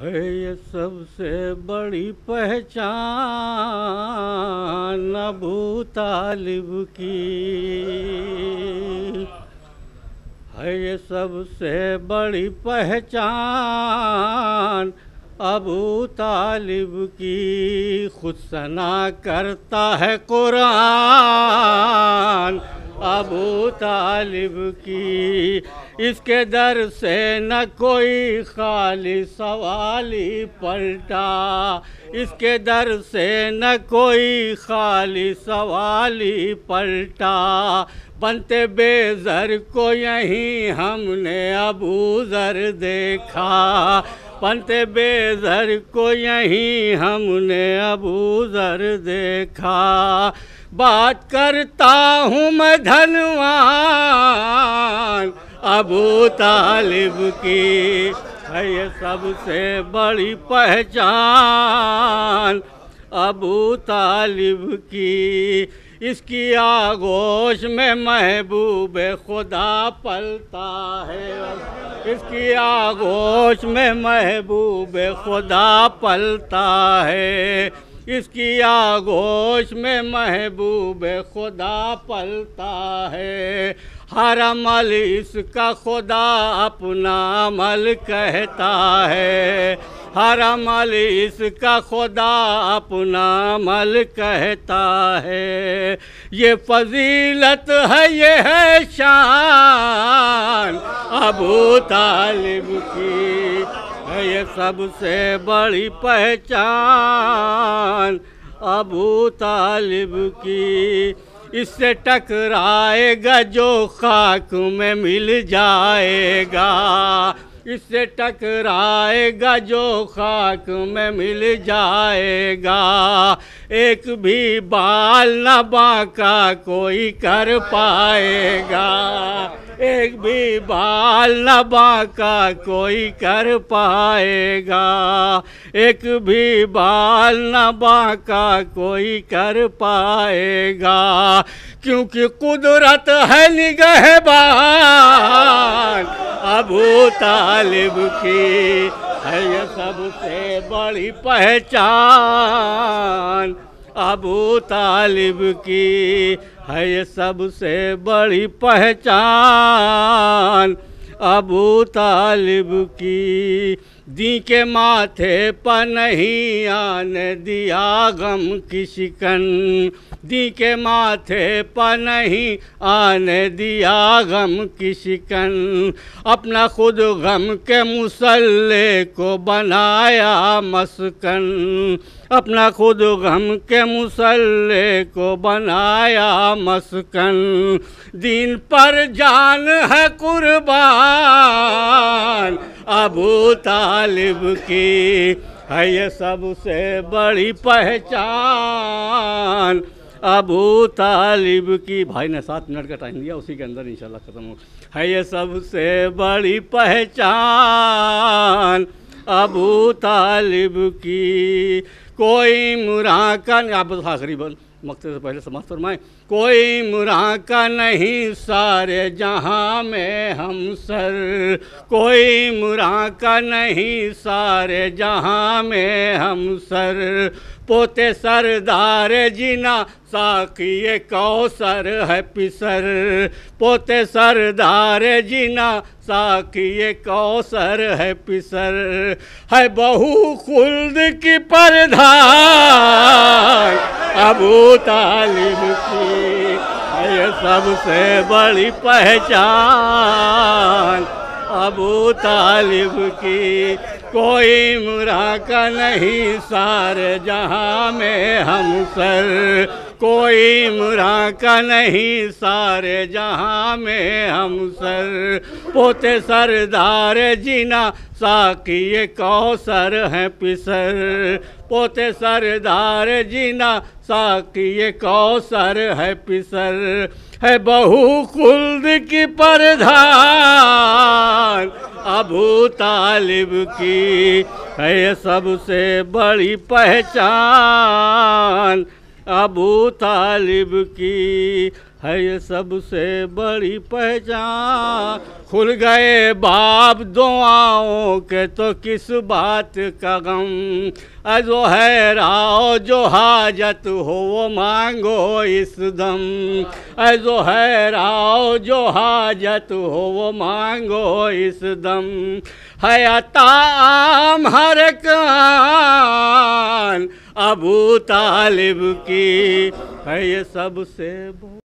ہے یہ سب سے بڑی پہچان ابو طالب کی، ہے یہ سب سے بڑی پہچان ابو طالب کی، خود ثنا کرتا ہے قرآن ابو طالب کی، اس کے در سے نہ کوئی خالی سوالی پلٹا، اس کے در سے نہ کوئی خالی سوالی پلٹا، بنتے بے زر کو یہیں ہم نے ابو ذر دیکھا، بنتے بے زر کو یہیں ہم نے ابو ذر دیکھا، بات کرتا ہوں میں دھنوان ابو طالب کی، ہے یہ سب سے بڑی پہچان ابو طالب کی، اس کی آغوش میں محبوب خدا پلتا ہے، اس کی آغوش میں محبوب خدا پلتا ہے، اس کی آغوش میں محبوب خدا پلتا ہے، ہر عمل اس کا خدا اپنا عمل کہتا ہے، ہر عمل اس کا خدا اپنا عمل کہتا ہے، یہ فضیلت ہے یہ ہے شان ابو طالب کی، ہے یہ سب سے بڑی پہچان ابو طالب کی، اس سے ٹکرائے گا جو خاک میں مل جائے گا، اس سے ٹکرائے گا جو خاک میں مل جائے گا، ایک بھی بال نہ باقا کوئی کر پائے گا، ایک بھی بال نہ باقا کوئی کر پائے گا، ایک بھی بال نہ باقا کوئی کر پائے گا، کیونکہ قدرت ہے نگہبان ابو طالب کی، ہے یہ سب سے بڑی پہچان ابو طالب کی، ہے یہ سب سے بڑی پہچان ابو طالب کی، دین کے ماتھے پر نہیں آنے دیا غم کی شکن، دین کے ماتھے پر نہیں آنے دیا غم کی شکن، اپنا خود غم کے مصلے کو بنایا مسکن، اپنا خود غم کے مصلے کو بنایا مسکن، دین پر جان ہے قربان ابو طالب کی، ہے یہ سب سے بڑی پہچان ابو طالب کی، بھائی نے 7 منٹ کا ٹائم دیا، اسی کے اندر انشاءاللہ ختم ہو، ہے یہ سب سے بڑی پہچان ابو طالب کی، کوئی مراقہ نہیں، آپ بس آخری بول مقصد سے پہلے سماعت فرمائیں، کوئی مراقہ نہیں سارے جہاں میں ہم سر، کوئی مراقہ نہیں سارے جہاں میں ہم سر، پوتے سردار جنا ساقی کوثر ہے پسر، پوتے سردار جنا ساقی کوثر ہے پسر، ہے بہو خلد کی پردھان ابو طالب کی، ہے یہ سب سے بڑی پہچان ابو طالب کی، کوئی مراقہ نہیں سارے جہاں میں ہم سر، کوئی مراقہ نہیں سارے جہاں میں ہم سر، پوتے سردار جنا ساقی کوثر ہیں پسر، پوتے سردار جنا ساقی کوثر ہے پسر، ہے بہو خلد کی پردھان ابو طالب کی، ہے یہ سب سے بڑی پہچان ابو طالب کی ہے یہ سب سے بڑی پہچان. کھل گئے باب دعاؤں کے تو کس بات کا غم. زہیر آؤ جو حاجت ہو وہ مانگو اس دم. زہیر آؤ جو حاجت ہو وہ مانگو اس دم. ہے عطا عام ہر ایک آن ابو طالب کی ہے یہ سب سے